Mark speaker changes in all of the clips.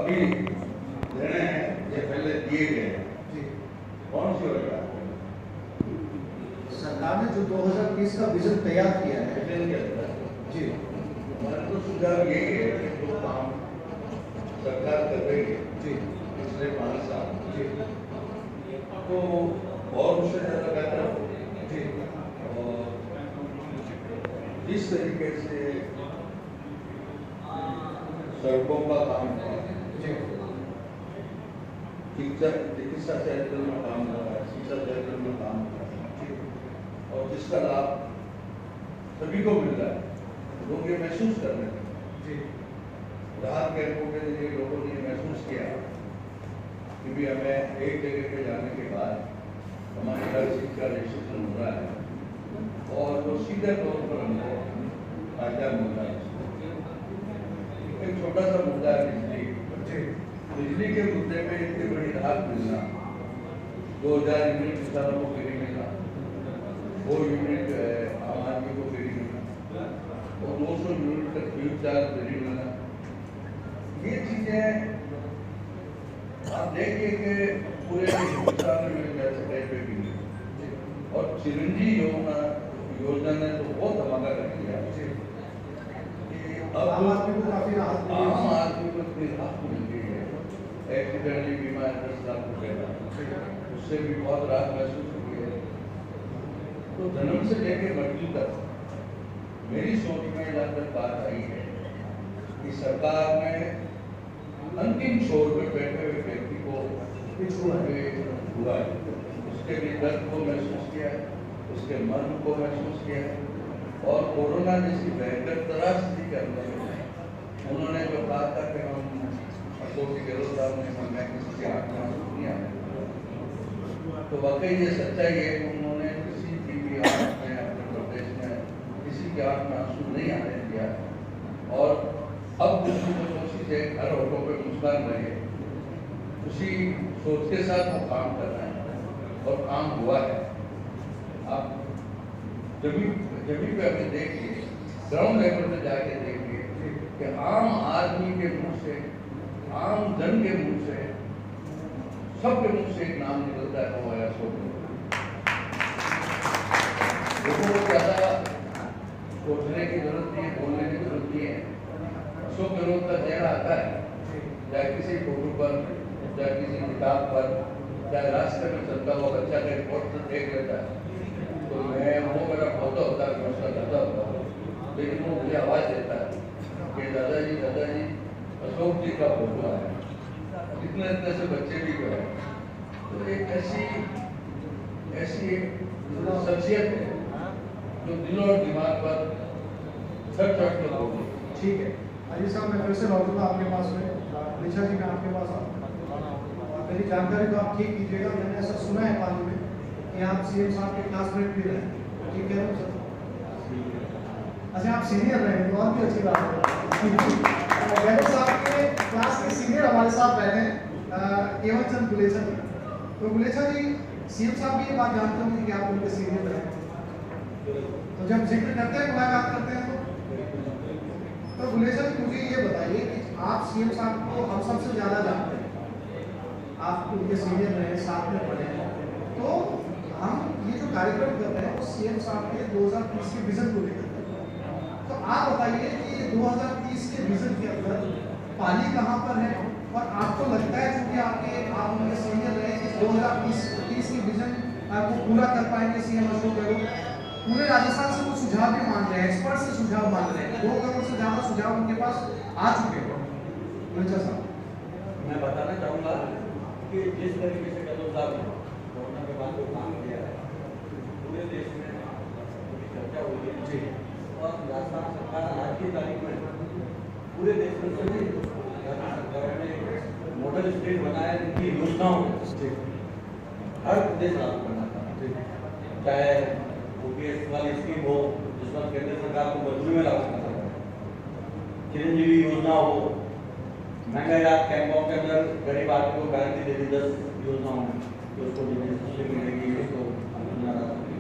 Speaker 1: अभी देने हैं ये पहले दिए गए हैं
Speaker 2: जी।
Speaker 1: कौन सी योजना
Speaker 2: सरकार ने जो 2030 का विजन तैयार किया है
Speaker 1: विजन के अंदर
Speaker 2: जी,
Speaker 1: हमारा तो सुझाव यही है कि जो काम सरकार कर रही है
Speaker 2: जी,
Speaker 1: पिछले 5 साल
Speaker 2: जी,
Speaker 1: तो और उससे ज़्यादा बेहतर हो
Speaker 2: जी,
Speaker 1: और जिस तरीके से सड़कों का काम हुआ
Speaker 2: जी,
Speaker 1: चिकित्सा क्षेत्र में काम हो रहा है, शिक्षा क्षेत्र में काम हो रहा है और जिसका लाभ सभी को मिल रहा है, लोग ये महसूस कर रहे हैं।
Speaker 2: जी,
Speaker 1: राहत कैंपों के लिए लोगों ने महसूस किया कि भी हमें एक जगह पे जाने के बाद हमारे घर का रजिस्ट्रेशन हो रहा है और वो सीधे तौर पर हमको फायदा मिल रहा है। एक छोटा सा मुद्दा है बिजली के मुद्दे में इतनी बड़ी राहत मिलना, 2000 यूनिट किसानों को फ्री मिला, 2 यूनिट आम आदमी को फ्री मिला और 200 यूनिट तक फ्यूल चार्ज फ्री मिला। ये चीजें आप देखिए कि पूरे हिंदुस्तान में जैसे कहीं पे भी नहीं। और चिरंजी योजना ने तो बहुत धमाका कर दिया अब
Speaker 2: आम आदमी को काफी राहत मिली है।
Speaker 1: आम आदमी को इतनी राहत मिल गई है। एक्सीडेंटली बीमा 10 लाख रुपए का, उससे भी बहुत राहत महसूस हुई है। तो जन्म से लेकर मृत्यु तक मेरी सोच में जहाँ तक बात आई है कि सरकार ने अंतिम छोर पे बैठे हुए व्यक्ति को हुआ है, उसके भी दर्द को महसूस किया है, उसके मर्म को महसूस किया है और कोरोना जैसी भयंकर त्रासदी के अंदर उन्होंने जो कहा था कि हम अशोक गहलोत साहब ने हमने किसी के हाथ में आंसू नहीं आने, तो वाकई ये सच्चाई है कि उन्होंने किसी की भी हाथ में अपने प्रदेश में किसी के हाथ में आंसू नहीं आने दिया और अब उसी सोची से हर होठों पे मुस्कान रहे, उसी सोच के साथ वो काम कर रहे हैं और काम हुआ है। आप जब भी अभी देखिए, ग्राउंड लेवल पे जाके देखिए कि आम आदमी के मुंह से, आम जन के मुंह से, सबके मुंह से एक नाम निकलता है, वो है अशोक गहलोत। लोगों को ज़्यादा सोचने की जरूरत नहीं है, बोलने की जरूरत नहीं है। अशोक गहलोत का चेहरा आता है, चाहे किसी फोटो पर, चाहे किसी किताब पर, चाहे रास्ते में चलता हुआ बच्चा का पोस्टर देख लेता है तो वो मेरा पौधा होता है, उसका दादा होता है, लेकिन वो मुझे आवाज़ देता है कि दादाजी अशोक जी का फोटो है। इतने इतने से बच्चे भी जो है, तो एक ऐसी शख्सियत है जो दिल और दिमाग पर छट के होगी।
Speaker 2: ठीक है अजीत साहब, मैं फिर से लौटूंगा आपके पास में। निशा जी, मैं आपके पास आऊँ, मेरी जानकारी तो आप ठीक कीजिएगा। मैंने ऐसा सुना है पानी में कि आप सीएम साहब के क्लासमेट भी रहे, ठीक है सर? अच्छा, आप सीनियर रहे तो और भी अच्छी बात है। गहलोत साहब के क्लास के सीनियर हमारे साथ बैठे हैं, केवल चंद गुलेछा जी। तो गुलेछा जी, सीएम साहब भी ये बात जानते होंगे कि आप उनके सीनियर रहे, तो जब जिक्र करते हैं, मुलाकात करते हैं तो गुलेछा जी मुझे ये बताइए कि आप सीएम साहब को हम सबसे ज़्यादा जानते हैं, आप उनके सीनियर रहे, साथ में पढ़े हैं, तो हम ये जो कार्यक्रम कर रहे हैं वो सीएम साहब के 2030 के विजन को लेकर कर रहे हैं। तो आप बताइए कि 2030 के विजन के अंदर पानी कहाँ पर है और आपको लगता है क्योंकि आप उनके सीनियर रहे कि 2030 के विजन को पूरा कर पाएंगे सीएम अशोक गहलोत? पूरे राजस्थान से वो सुझाव भी मांग रहे हैं, एक्सपर्ट से सुझाव मांग रहे हैं, 2 करोड़ से ज़्यादा सुझाव उनके पास आ चुके हैं। अच्छा साहब,
Speaker 3: मैं बताना चाहूँगा कि जिस तरीके से गहलोत साहब ने कोरोना के बाद जो काम किया है, पूरे देश में उसकी चर्चा हुई है
Speaker 2: जी,
Speaker 3: और राजस्थान सरकार आज की तारीख में पूरे देश में सभी राज्य सरकारों ने मॉडल स्टेट बनाया जिनकी योजनाओं हर प्रदेश लागू करना था, चाहे OPS वाली स्कीम हो जिसमें केंद्र सरकार को मजबूरी में लागू करना था, चिरंजीवी योजना हो, महंगाई राहत कैंपों के अंदर गरीब आदमी को गारंटी दे दी 10 योजनाओं में कि उसको सब्सिडी मिलेगी, उसको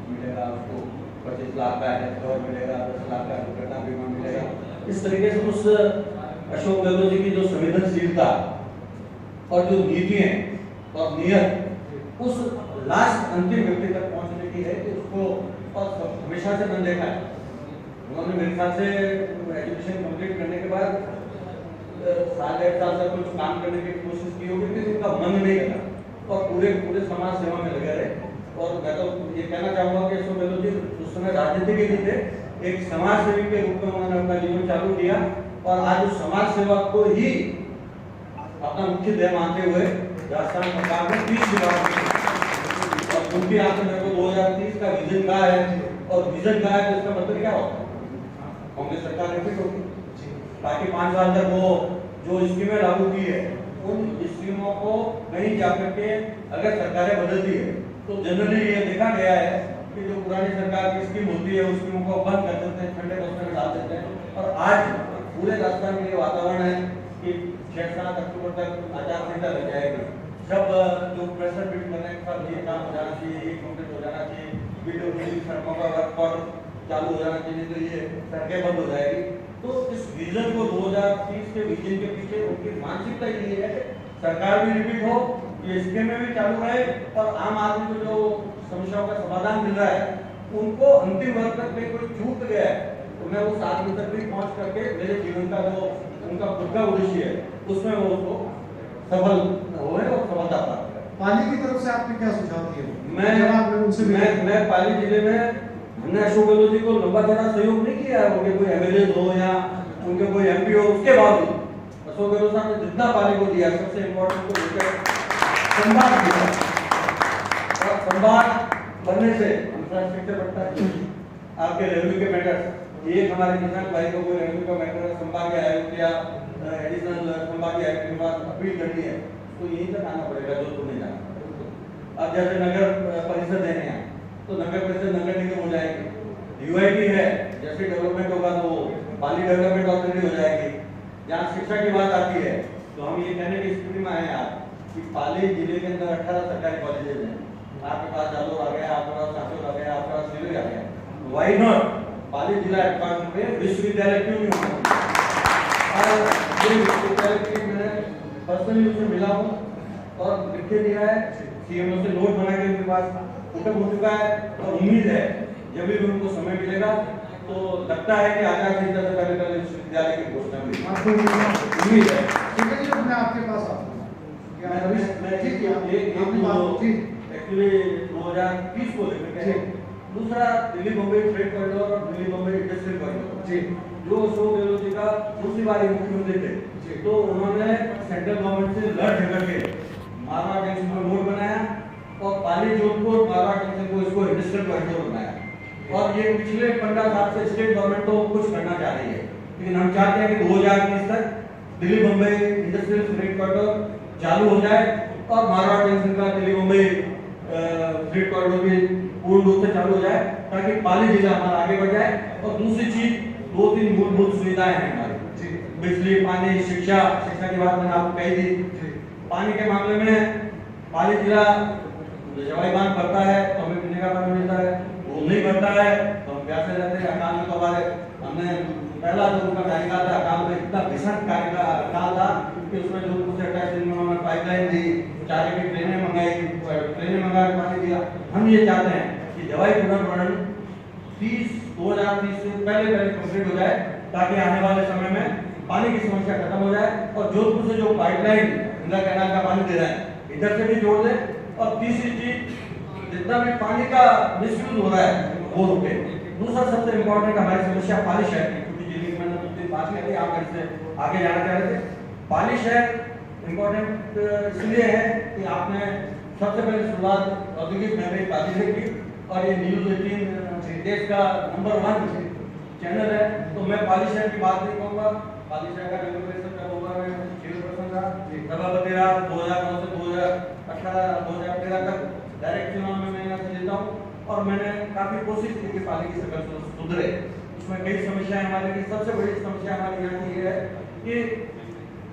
Speaker 3: मिलेगा, उसको 25 लाख का कवर मिलेगा, 10 लाख का दुर्घटना बीमा मिलेगा। इस तरीके से उस अशोक गहलोत जी की जो संवेदनशीलता और जो नीतियाँ और नियत उस लास्ट अंतिम व्यक्ति तक पहुंचने की है कि उसको, और हमेशा से मैंने देखा है उन्होंने मेरे ख्याल से एजुकेशन कंप्लीट करने के बाद साल 1.5 साल से कुछ काम करने की कोशिश की होगी, लेकिन उनका मन नहीं लगा और पूरे समाज सेवा में लगे रहे। और मैं तो ये कहना चाहूँगा कि अशोक गहलोत जी उस समय राजनीति के लिए थे, एक समाज सेवी के रूप में उन्होंने अपना जीवन चालू किया और आज उस समाज सेवा को ही अपना मुख्य ध्येय मानते हुए राजस्थान सरकार ने 30 विभाग किए और उनकी आंख में 2030 का विजन कहा है और विजन कहा है तो इसका मतलब क्या होता है, कांग्रेस सरकार रिपीट होगी ताकि 5 साल तक वो जो स्कीमें लागू की है उन स्कीमों को कहीं जाकर के अगर सरकारें बदलती है तो जनरली ये देखा गया है कि जो पुरानी सरकार की स्कीम होती है उस स्कीमों को बंद कर देते हैं, ठंडे बस्ते में डाल देते हैं। और आज पूरे राजस्थान में ये वातावरण है कि 6-7 अक्टूबर तक आचार संहिता लग जाएगी, सब जो प्रेशर बिल्ड करने के साथ ये काम हो जाना चाहिए, ये कंप्लीट हो जाना चाहिए, वीडियो की सड़कों का वर्क पर चालू हो जाना चाहिए, तो ये सड़कें बंद हो जाएगी। तो इस विजन को 2030 के विजन के पीछे उनकी मानसिकता ये है कि सरकार भी रिपीट हो, ये स्कीमें भी चालू रहे और आम आदमी को जो समस्याओं का समाधान मिल रहा है उनको अंतिम वर्ग तक में कोई छूट गया है तो मैं उस आदमी तक भी पहुंच करके मेरे जीवन का जो उनका खुद का उद्देश्य है उसमें वो उसको सफल हुए और सफलता प्राप्त करें।
Speaker 2: पाली की तरफ से आपने क्या सुझाव दिए?
Speaker 3: मैं पाली जिले में हमने अशोक गहलोत जी को लंबा चौड़ा सहयोग नहीं किया है, उनके कोई एमएलए हो या उनके कोई एमपी हो, उसके बावजूद अशोक गहलोत साहब ने जितना पाली को दिया सबसे इम्पोर्टेंट को लेकर संवाद किया और संवाद करने से इंफ्रास्ट्रक्चर बढ़ता है, आपके रेवेन्यू के मैटर्स, एक हमारे किसान भाई को कोई रेवेन्यू का मैटर संभाग आयुक्त या एडिशनल संभाग आयुक्त के पास अपील करनी है तो यहीं तक आना पड़ेगा, जोधपुर नहीं जाना। अब जैसे नगर परिषद देने हैं तो नगर परिषद नगर निगम हो जाएगी, यूआईडी है जैसे डेवलपमेंट होगा तो पाली डेवलपमेंट ऑथोरिटी हो जाएगी। जहाँ शिक्षा की बात आती है तो हम ये कहने की स्थिति में आए हैं आज कि पाली जिले के अंदर 18 सरकारी कॉलेजेस हैं, आपके पास जालोर आ गया, आपके पास सासोर आ गया, आपके पास सिरोही आ गया, व्हाई नॉट पाली जिला हेडक्वार्टर में विश्वविद्यालय क्यों नहीं होगा? और ये विश्वविद्यालय की मैंने पर्सनली उससे मिला हूँ और लिख के दिया है, सीएमओ से नोट बना के उनके पास उठक हो चुका है और उम्मीद है जब भी उनको समय मिलेगा तो लगता है कि आचार संहिता से पहले पहले विश्वविद्यालय की घोषणा भी उम्मीद है।
Speaker 2: ठीक है जी, मैं आपके पास आता हूँ।
Speaker 3: एक्चुअली 2030 को लेकर के दूसरा दिल्ली बम्बई फ्रेट कॉरिडोर और दिल्ली बम्बई इंडस्ट्रियल कॉरिडोर
Speaker 2: जी
Speaker 3: जो अशोक गहलोत जी का दूसरी बार मुख्यमंत्री थे तो उन्होंने सेंट्रल गवर्नमेंट से लड़ झगड़ के मारवाड़ जंक्शन को रोड बनाया और पाली जोधपुर मारवाड़ जंक्शन को इसको इंडस्ट्रियल कॉरिडोर बनाया और ये पिछले 15 साल से स्टेट गवर्नमेंट तो कुछ करना चाह रही है, लेकिन हम चाहते हैं कि 2030 तक Delhi Bombay industrial freight corridor चालू हो जाए और मारवाड़ जंक्शन का दिल्ली मुंबई फ्रेट कॉरिडोर भी पूर्ण रूप से चालू हो जाए ताकि पाली जिला हमारा आगे बढ़ जाए। और दूसरी चीज 2-3 मूलभूत सुविधाएं हैं हमारी, बिजली, पानी, शिक्षा की बात मैंने आपको कही थी। पानी के मामले में पाली जिला जवाई बांध भरता है तो हमें पीने का पानी मिलता है, वो नहीं भरता है तो हम प्यासे रहते हैं। अकाल में तो हमारे हमने पहला जो उनका कार्यकाल था अकाल में इतना भीषण कार्यकाल था कि उसमें जो कुछ 28 दिन में उन्होंने पाइपलाइन दी, चारे की ट्रेनें मंगा के पानी दिया। हम ये चाहते हैं कि दवाई पुनर्भरण 2030 से पहले कंप्लीट हो जाए ताकि आने वाले समय में पानी की समस्या खत्म हो जाए और जोधपुर से जो पाइपलाइन इंदिरा कैनाल का पानी दे रहे हैं इधर से भी जोड़ दे। और तीसरी चीज जितना भी पानी का मिसयूज हो रहा है वो रुके। दूसरा सबसे इम्पोर्टेंट हमारी समस्या पाली शहर की, क्योंकि जिले की मैंने 2-3 बात की थी, आप इससे आगे जाना चाह रहे थे। पाली शहर इम्पोर्टेंट इसलिए है कि आपने सबसे पहले शुरुआत औद्योगिक नगरी पाली से की और ये न्यूज़ 18 देश का नंबर 1 चैनल है, तो मैं पाली शहर की बात नहीं कहूँगा। पाली शहर का डेवलपमेंट का होगा मैं 0% था, सभापति रहा 2009 से 2018-2013 तक डायरेक्ट चुनाव में मैं यहाँ से लेता हूँ और मैंने काफी कोशिश की कि पाली की शकल सुधरे। उसमें कई समस्याएं हमारे की, सबसे बड़ी समस्या हमारी यहाँ की है कि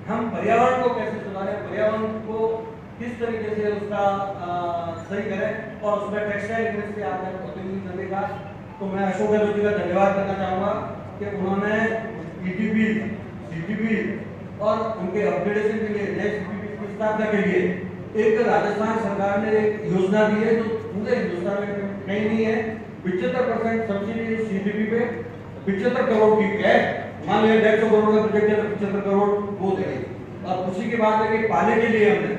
Speaker 3: हम पर्यावरण को कैसे सुधारें, पर्यावरण को किस तरीके से उसका सही करें और उसमें टेक्सटाइल इंडस्ट्री आपने औद्योगिक नगरी का, तो मैं अशोक गहलोत जी का धन्यवाद करना चाहूँगा कि उन्होंने ETP, CTP और उनके अपग्रेडेशन के लिए नए CTP स्थापना के लिए एक राजस्थान सरकार ने एक योजना दी है जो पूरे हिंदुस्तान में कहीं नहीं है। 75% सब्सिडी सीजीपी पे 75 करोड़ की है। मान लिया 150 करोड़ का प्रोजेक्ट है तो 75 करोड़ वो देंगे। और खुशी की बात है कि पाले के लिए हमने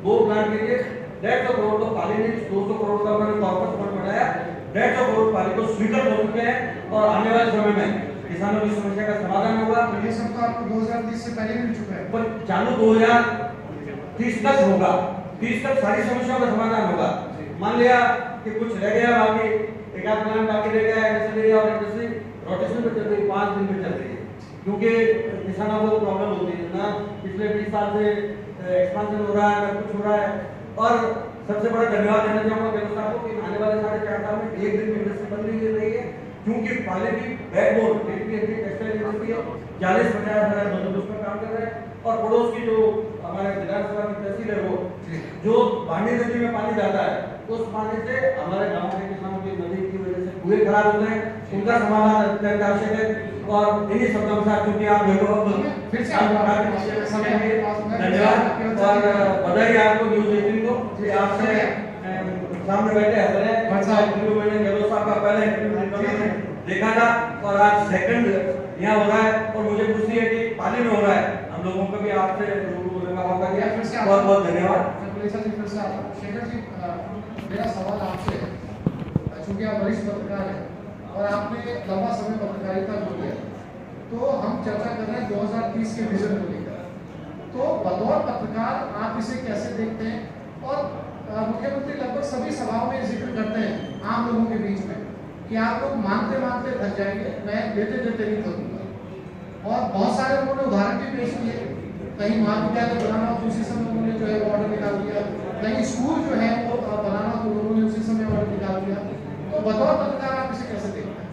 Speaker 3: 2 प्लांट के लिए 150 करोड़ तो पाले ने 200 करोड़ का उन्होंने कॉर्पस फंड बनाया। 150 करोड़ पाले को स्वीकृत हो चुके हैं और आने वाले समय में किसानों की समस्या का समाधान होगा।
Speaker 2: तो ये सब तो आपको 2030 से पहले मिल चुका है,
Speaker 3: पर चालू 2030 तक होगा। 30 तक सारी समस्याओं का समाधान होगा। मान लिया कि कुछ रह गया बाकी, एक आध प्लांट बाकी रह गया इंडस्ट्री और इंडस्ट्री रोटेशन पे चल रही है, 5 दिन पे चल रही है, क्योंकि किसानों को प्रॉब्लम होती है ना। पिछले 20 साल से एक्सपांशन हो रहा है ना कुछ हो रहा है। और सबसे बड़ा धन्यवाद देना चाहूंगा व्यवस्था को कि आने वाले 4.5 साल में एक दिन में इंडस्ट्री बंद नहीं रही है, क्योंकि पाले की बैकबोन टेक्सटाइल इंडस्ट्री है, 40-50 हजार मजदूर उसमें काम कर रहे हैं। और पड़ोस की जो हमारे विधानसभा की तहसील है वो जो बांडी नदी में पानी जाता है, उस पानी से हमारे गांव के किसानों की नदी की वजह से कुएं खराब होते हैं, उनका समाधान अत्यंत आवश्यक है। और इन्हीं शब्दों के साथ क्योंकि आप
Speaker 2: फिर से
Speaker 3: धन्यवाद और बधाई आपको न्यूज़ 18 को कि आपसे सामने बैठे हंस रहे हैं। इंटरव्यू मैंने गहलोत साहब का पहले इंटरव्यू देखा था और आज सेकंड यहाँ हो रहा है और मुझे खुशी है कि पाली में हो रहा है। हम लोगों को भी आपसे रूबरू होने का मौका दिया, बहुत बहुत धन्यवाद।
Speaker 2: शेखर जी, मेरा सवाल आपसे है, चूंकि आप वरिष्ठ पत्रकार हैं और आपने लंबा समय पत्रकारिता को किया, तो हम चर्चा कर रहे हैं 2030 के विजन को लेकर। तो बतौर पत्रकार आप इसे कैसे देखते हैं? और मुख्यमंत्री लगभग सभी सभाओं में जिक्र करते हैं आम लोगों के बीच में कि आप लोग मानते मानते थक जाएंगे, मैं देते देते नहीं थकूंगा। और बहुत सारे उन्होंने उदाहरण भी पेश किए, कहीं महाविद्यालय बनाना तो उसी समय उन्होंने जो है वो ऑर्डर निकाल दिया, कहीं स्कूल जो है वो बनाना तो उन्होंने उसी समय ऑर्डर निकाल दिया। तो बतौर पत्रकार आप इसे कैसे देखते हैं?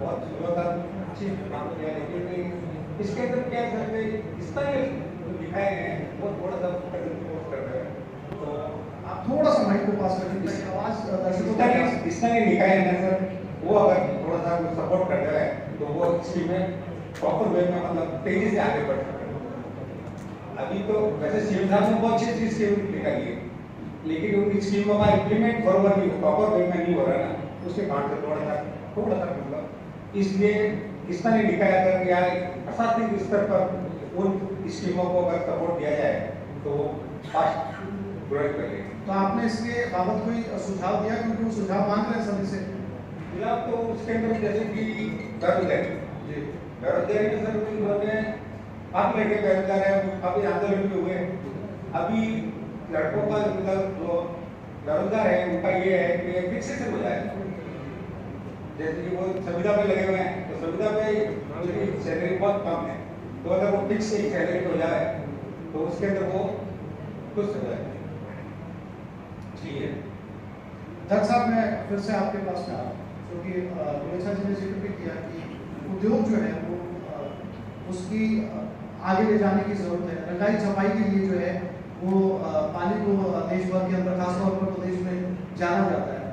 Speaker 4: बहुत अच्छी काम किया, लेकिन इसके अंदर क्या है स्थानीय दिखाए हैं वो थोड़ा सा कर रहे हैं। तो
Speaker 2: आप थोड़ा सा माइक को पास करें, आवाज दर्शकों तक।
Speaker 4: स्थानीय निकाय है सर, वो अगर थोड़ा सा सपोर्ट कर रहे हैं तो वो स्कीमें प्रॉपर वे में मतलब तेजी से आगे बढ़ सकते हैं। अभी तो वैसे सीएम साहब ने बहुत अच्छी स्कीम निकाली है, लेकिन उनकी स्कीमों का इम्प्लीमेंट बराबर नहीं, प्रॉपर वे में नहीं हो रहा ना, उसके कारण से थोड़ा सा मतलब इसलिए स्थानीय निकाय अगर या प्रशासनिक स्तर पर उन स्कीमों को अगर सपोर्ट दिया जाए तो फास्ट ग्रोथ करेंगे।
Speaker 2: तो आपने इसके बाबत कोई सुझाव दिया, क्योंकि वो सुझाव मांग रहे हैं सभी से?
Speaker 4: फिलहाल तो उसके अंदर जैसे कि बेरोजगारी में सर उन्होंने आप लड़के बेरोजगार हैं, अभी आंदोलन भी हुए। अभी लड़कों का मतलब जो बेरोजगार है उनका ये है कि फिक्सेशन हो जाए, जैसे कि वो संविदा पे लगे हुए हैं तो संविदा पे सैलरी बहुत कम है, तो अगर वो फिक्स एक सैलरी हो जाए तो उसके अंदर वो खुश हो जाए। ठीक है
Speaker 2: दत्त साहब, मैं फिर से आपके पास में आ रहा हूं, क्योंकि गुलेछा जी ने जिक्र भी किया कि उद्योग जो है वो उसकी आगे ले जाने की जरूरत है। रंगाई छपाई के लिए जो है वो पाली को देश भर के अंदर खासतौर पर प्रदेश में जाना जाता है,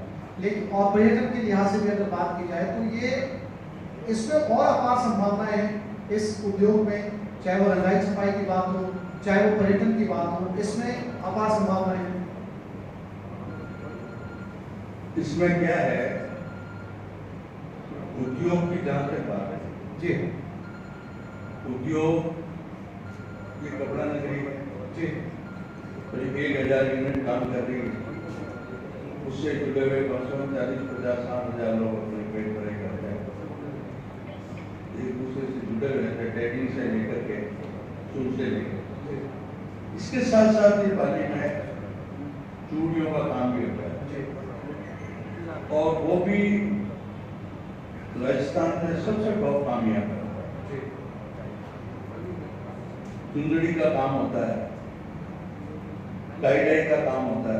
Speaker 2: लेकिन और पर्यटन के लिहाज से भी अगर बात की जाए तो ये इसमें और अपार संभावनाएं हैं इस उद्योग में, चाहे वो रंगाई छपाई की बात हो, चाहे वो पर्यटन की बात हो, इसमें अपार संभावनाएं हैं।
Speaker 1: इसमें क्या है, उद्योग की जहां तक बात है
Speaker 2: जी,
Speaker 1: उद्योग ये कपड़ा नगरी है
Speaker 2: जी,
Speaker 1: करीब 1000 यूनिट काम कर रही है, उससे जुड़े हुए 40-50-60 हजार लोग अपने पेट भरे करते हैं, एक दूसरे से जुड़े हुए हैं, टैगिंग से लेकर के सूट से लेकर। इसके साथ साथ ये पाली में चूड़ियों का काम भी होता है और वो भी राजस्थान में सबसे बहुत काम यहाँ पर होता है। चुंदड़ी का काम होता है, टाई डाई का काम होता है,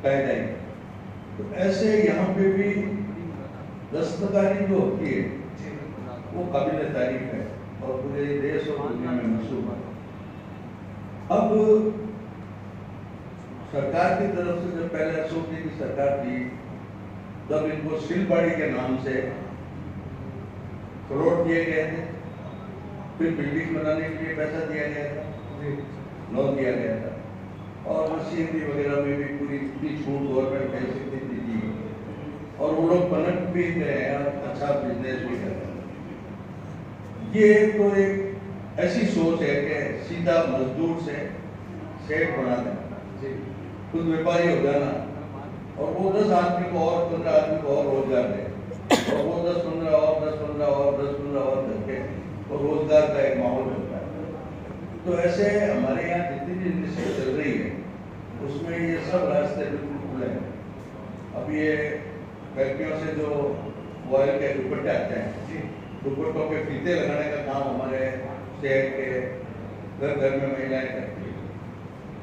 Speaker 1: टाई डाई। तो ऐसे यहाँ पे भी दस्तकारी जो होती है वो काबिल तारीफ है और पूरे देश और दुनिया में मशहूर है। अब सरकार की तरफ से जब पहले अशोक जी की सरकार थी तब इनको सिलबाड़ी के नाम से प्लॉट दिए गए थे, फिर बिल्डिंग बनाने के लिए पैसा दिया गया था, लोन दिया गया था, और मशीनरी वगैरह में भी पूरी छूट गवर्नमेंट दे सकती थी दी, और वो लोग पलट भी गए हैं, अच्छा बिजनेस भी कर रहे हैं। ये तो एक ऐसी सोच है कि सीधा मजदूर से सेठ बना देना, खुद व्यापारी हो जाना, और वो 10 आदमी को और 15 आदमी को और रोजगार दे, और वो 10-15 और 10-15 और 10-15 और करके और रोजगार का एक माहौल बनता है। तो ऐसे हमारे यहाँ जितनी भी इंडस्ट्री चल रही है उसमें ये सब रास्ते बिल्कुल खुले हैं। अब ये फैक्ट्रियों से जो ऑयल के दुपट्टे आते हैं, दुपट्टों के फीते लगाने का काम हमारे शहर के घर घर में महिलाएं करती है।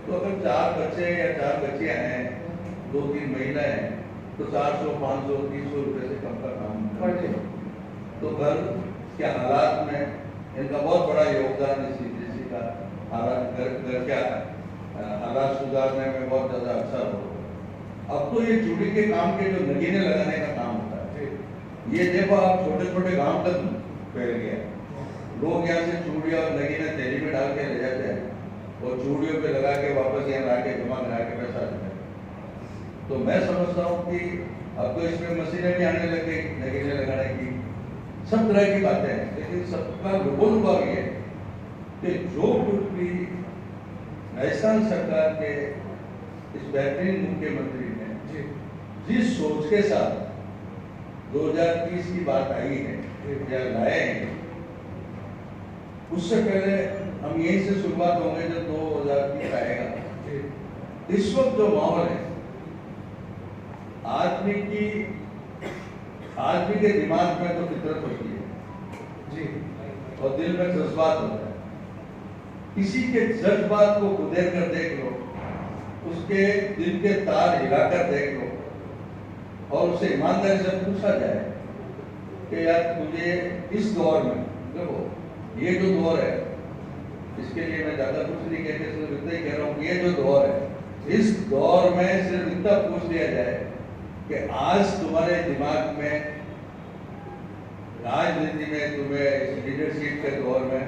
Speaker 1: तो अगर 4 बच्चे या 4 बच्चियां हैं, 2-3 महिलाएं हैं, तो 400, 500, 300 रुपए से कम का काम करते हैं। तो घर के हालात में इनका बहुत बड़ा योगदान इस इंडस्ट्री का हालात घर के हालात सुधारने में बहुत ज़्यादा अच्छा हो। अब तो ये चूड़ी के काम के जो नगीने लगाने का काम होता है, ये देखो आप छोटे छोटे गांव तक फैल गया। लोग यहाँ से चूड़ियाँ और नगीने थैली में डाल के ले जाते हैं और चूड़ियों पे लगा के वापस यहाँ ला के जमा करा के पैसा देते हैं। तो मैं समझता हूँ कि अब तो इसमें मशीनें भी आने लग गई नगीने लगाने की, सब तरह की बातें हैं, लेकिन सबका लुभा भी है कि जो कुछ भी राजस्थान सरकार के इस बेहतरीन मुख्यमंत्री ने जिस सोच के साथ 2030 की बात आई है या लाए हैं, उससे पहले हम यहीं से शुरुआत होंगे जब 2030 आएगा। इस वक्त जो माहौल है, आदमी के दिमाग में तो फितरत होती है जी, और दिल में जज्बात होता है। किसी के जज्बात को उधेर कर देख लो, उसके दिल के तार हिलाकर देख लो, और उसे ईमानदारी से पूछा जाए कि यार तुझे इस दौर में, देखो ये जो दौर है, इसके लिए मैं ज्यादा कुछ नहीं कहते, सिर्फ इतना ही कह रहा हूँ, ये जो दौर है, इस दौर में सिर्फ इतना पूछ लिया जाए कि आज तुम्हारे दिमाग में राजनीति में तुम्हें इस लीडरशिप के दौर में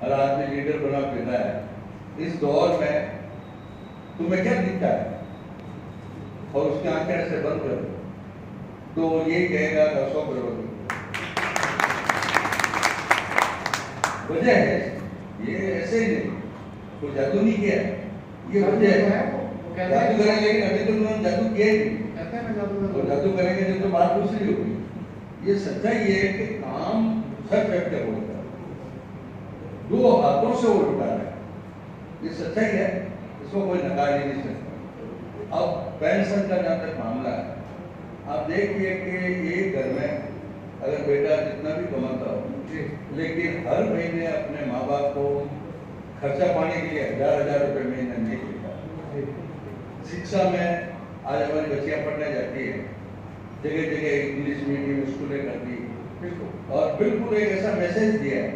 Speaker 1: हर आदमी लीडर बना फिर रहा है, इस दौर में तुम्हें क्या दिखता है, और उसकी आंखें ऐसे बंद कर दो तो ये कहेगा दर्शकों विरोधी। वजह है ये, ऐसे ही नहीं, कोई जादू नहीं किया, ये वजह है। जादू करेंगे, लेकिन अभी तो उन्होंने जादू किया ही नहीं, तो जादू करेंगे जब तो बात दूसरी होगी। ये सच्चाई है कि काम सच व्यक्त बोलता है, 2 हाथों से वो लुटा रहा है, ये सच्चाई है, इसको कोई नकार ही नहीं सकता। अब पेंशन का जहाँ तक मामला है, आप देखिए कि एक घर में अगर बेटा जितना भी कमाता हो, लेकिन हर महीने अपने माँ बाप को खर्चा पाने के लिए 1000 रुपए महीने नहीं देता। शिक्षा में आज हमारी बच्चियां पढ़ने जाती है, जगह जगह इंग्लिश मीडियम स्कूलें करती है, और बिल्कुल एक ऐसा मैसेज दिया है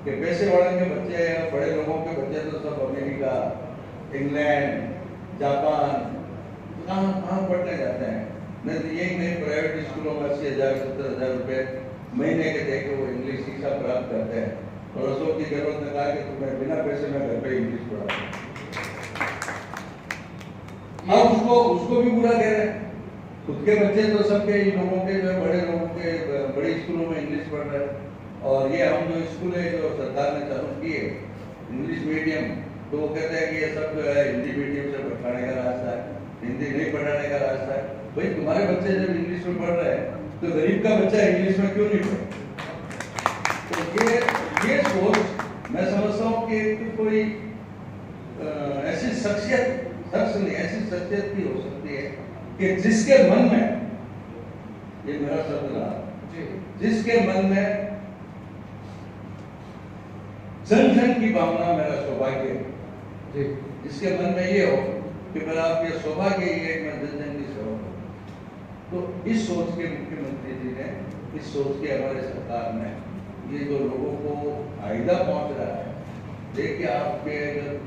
Speaker 1: कि पैसे वाले के बच्चे या बड़े लोगों के बच्चे तो सब अमेरिका, इंग्लैंड, जापान, कहाँ पढ़ने जाते हैं, नहीं तो यही नहीं प्राइवेट स्कूलों में 80,000 70,000 रुपए महीने के देके वो इंग्लिश शिक्षा प्राप्त करते हैं, और अशोक की जरूरत ने कहा कि तुम्हें बिना पैसे में घर पे इंग्लिश पढ़ा। अब उसको भी बुरा कह रहे हैं, खुद के बच्चे तो सबके लोगों के जो बड़े लोगों के बड़े स्कूलों में इंग्लिश पढ़ रहे हैं, और ये हम जो स्कूल है जो सरकार ने चालू की है इंग्लिश मीडियम, तो वो कहते हैं कि ये सब जो है हिंदी मीडियम से पढ़ाने का रास्ता है, हिंदी नहीं पढ़ाने का रास्ता है। भाई तुम्हारे बच्चे जब इंग्लिश में पढ़ रहे हैं तो गरीब का बच्चा इंग्लिश में क्यों नहीं पढ़े? तो ये सोच मैं समझता हूँ कि कोई ऐसी शख्स नहीं, ऐसी शख्सियत भी हो सकती है कि जिसके मन में, ये मेरा शब्द रहा, जिसके मन में जन जन की भावना मेरा सौभाग्य है, जिसके मन में ये हो कि मेरा आपके सौभाग्य ये है कि मैं जन जन की सेवा करूं। तो इस सोच के मुख्यमंत्री जी ने, इस सोच के हमारे सरकार ने ये जो लोगों को फायदा पहुंच रहा है, देखिए आपके अगर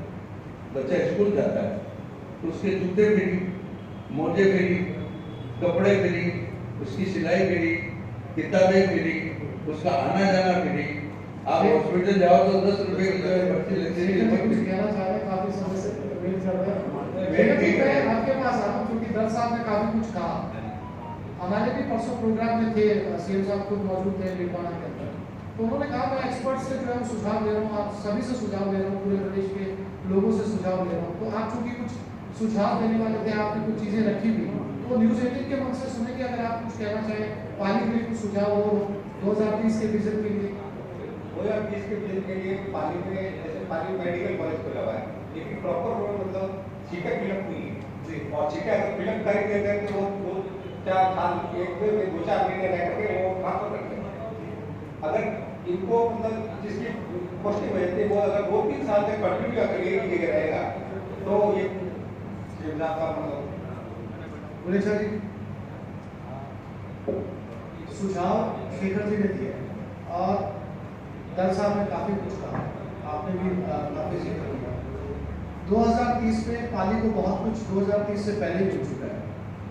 Speaker 1: बच्चा स्कूल जाता है तो उसके जूते फ्री, मोजे फ्री, कपड़े फ्री, उसकी सिलाई फ्री, किताबें फ्री, उसका आना जाना फ्री। आप हॉस्पिटल जाओ तो 10 रुपए की जो है पर्ची लगती
Speaker 2: कुछ
Speaker 1: है।
Speaker 2: कहना चाह रहे हैं, काफी समय से वेट कर रहे हैं।
Speaker 1: वेट ठीक है।
Speaker 2: मैं आपके पास आ रहा हूँ क्योंकि दर साहब ने काफी कुछ कहा। हमारे भी परसों प्रोग्राम में थे, सीएम साहब खुद मौजूद थे लीडवाना के अंदर, तो उन्होंने कहा मैं एक्सपर्ट से जो है सुझाव ले रहा हूँ, आप सभी से सुझाव ले रहा हूँ, पूरे प्रदेश के लोगों से सुझाव ले रहा हूँ। तो आप चूंकि कुछ सुझाव देने वाले थे, आपने कुछ चीजें रखी हुई, तो न्यूज 18 के मन से सुने कि अगर आप कुछ कहना चाहें, पानी के लिए कुछ सुझाव हो 2030 के विजन के लिए।
Speaker 4: 2020 के विजन के लिए पानी में, जैसे पानी मेडिकल कॉलेज खुला हुआ है, लेकिन प्रॉपर मतलब सीटें फिलअप नहीं है जी। और सीटें अगर फिलअप करेंगे तो वो 2-4 साल, 2-4 महीने रह करके वो ट्रांसफर करते हैं। अगर इनको मतलब जिसकी पोस्टिंग हो जाती है वो अगर 2-3 साल तक कंटिन्यू अगर एक ही जगह रहेगा तो ये सुविधा का मतलब
Speaker 2: गुलेशा जी, सुझाव शेखर जी ने दिए और दल साहब ने काफी कुछ कहा, आपने भी काफी जिक्र किया। 2030 में पाली को बहुत कुछ 2030 से पहले मिल चुका है,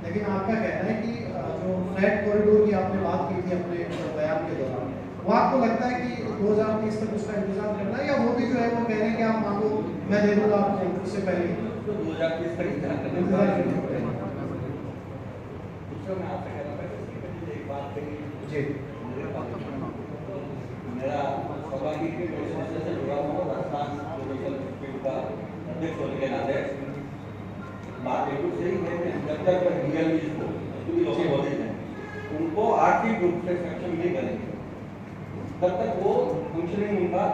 Speaker 2: लेकिन आपका कहना है कि जो फ्लैट कॉरिडोर की आपने बात की थी अपने बयान के दौरान, वो आपको लगता है कि 2030 तक उसका इंतजाम करना है, या वो भी जो है वो कह रहे हैं कि आप मांगो मैं दे दूंगा आपको, उससे पहले
Speaker 3: तो 2030 तक इंतजार करने
Speaker 2: इंतजार करना पड़ेगा।
Speaker 3: दूसरा मैं आपसे कहना चाहता हूँ एक बात कही
Speaker 2: जी,
Speaker 3: मेरा सौभाग्य की संस्था से जुड़ा हुआ राजस्थान प्रोफेशनल इंस्टीट्यूट का अध्यक्ष होने के नाते बात बिल्कुल सही है कि जब तक रियल को क्योंकि लोग बॉडीज हैं उनको आर्थिक रूप से सक्षम नहीं करेंगे तब तक वो फंक्शनिंग उनका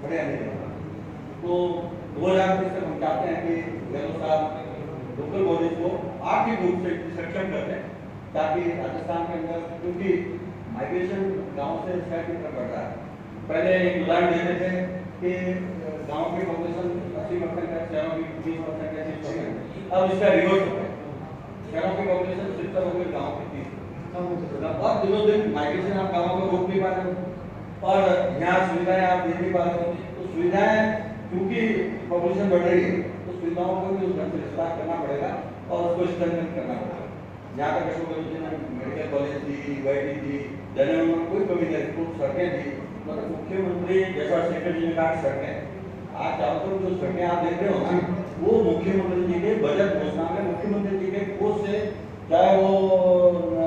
Speaker 3: बढ़िया नहीं रहेगा। तो 2030 तक हम चाहते हैं कि गहलोत साहब लोकल बॉडीज को आर्थिक रूप से सक्षम कर दें ताकि राजस्थान के अंदर, क्योंकि माइग्रेशन गांव से शहर की तरफ बढ़ रहा है। पहले एक उदाहरण देते थे कि गांव की पॉपुलेशन 80% है, शहरों की 20% है, 30%। अब इसका रिवर्स हो गया, शहरों की पॉपुलेशन 70 हो गई, गांव की 30। और दिनों दिन माइग्रेशन आप गांवों को रोक नहीं पा रहे हो और यहाँ सुविधाएं आप दे नहीं पा रहे हो। तो सुविधाएं क्योंकि पॉपुलेशन बढ़ रही है तो सुविधाओं को भी उस ढंग से विस्तार करना पड़ेगा और उसको स्ट्रेंथन करना पड़ेगा। जहाँ तक अशोक गहलोत जी ने मेडिकल कॉलेज दी, यूआईटी दी, जनरल में कोई कमी नहीं, खूब सड़कें दी। मतलब मुख्यमंत्री जैसा शेखर जी ने कहा सड़कें आज चारों तरफ जो सड़कें आप देख रहे हो ना, वो मुख्यमंत्री जी के बजट घोषणा में मुख्यमंत्री जी के कोष से, चाहे वो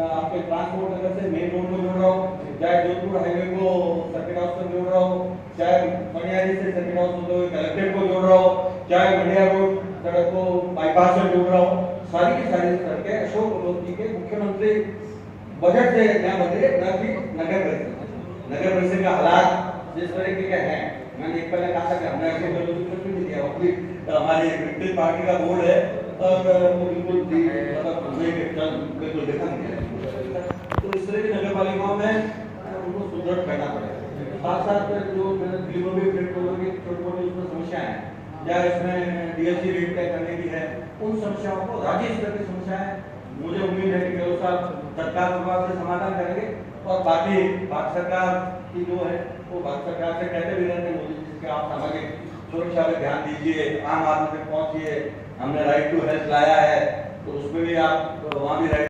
Speaker 3: आपके ट्रांसपोर्ट नगर से मेन रोड में जोड़ रहा हो, चाहे जोधपुर हाईवे को सर्किट हाउस से जोड़ रहा हो, चाहे मनियारी से सर्किट हाउस होते हुए कलेक्ट्रेट को जोड़ रहा हो, चाहे मंडिया रोड सड़क को बाईपास से जोड़ रहा हो, सारी की सारी सड़कें अशोक गहलोत जी के मुख्यमंत्री बजट से यहाँ बदले न कि नगर परिषद। नगर परिषद का हालात जिस तरीके के हैं, मैंने एक पहले कहा था कि हमने अशोक गहलोत जी को कुछ नहीं दिया, अपनी हमारी विक्टिम पार्टी का बोर्ड है और वो बिल्कुल बिल्कुल देखा नहीं है। तो इस तरह की नगर पालिकाओं में उनको सुदृढ़ करना पड़ेगा। साथ साथ जो दिल्ली में भी छोटी मोटी उसमें समस्याएं हैं, या इसमें डीएलसी रेट तय करने की है, उन समस्याओं को राज्य स्तर की समस्याएं मुझे उम्मीद है कि गहलोत साहब तत्काल प्रभाव से समाधान करेंगे। और बाकी भारत सरकार की जो है वो भारत सरकार से कहते भी रहते हैं मोदी जी कि आप सामाजिक सुरक्षा पे ध्यान दीजिए, आम आदमी तक पहुंचिए, हमने राइट टू हेल्थ लाया है, तो उसमें भी आप वहाँ भी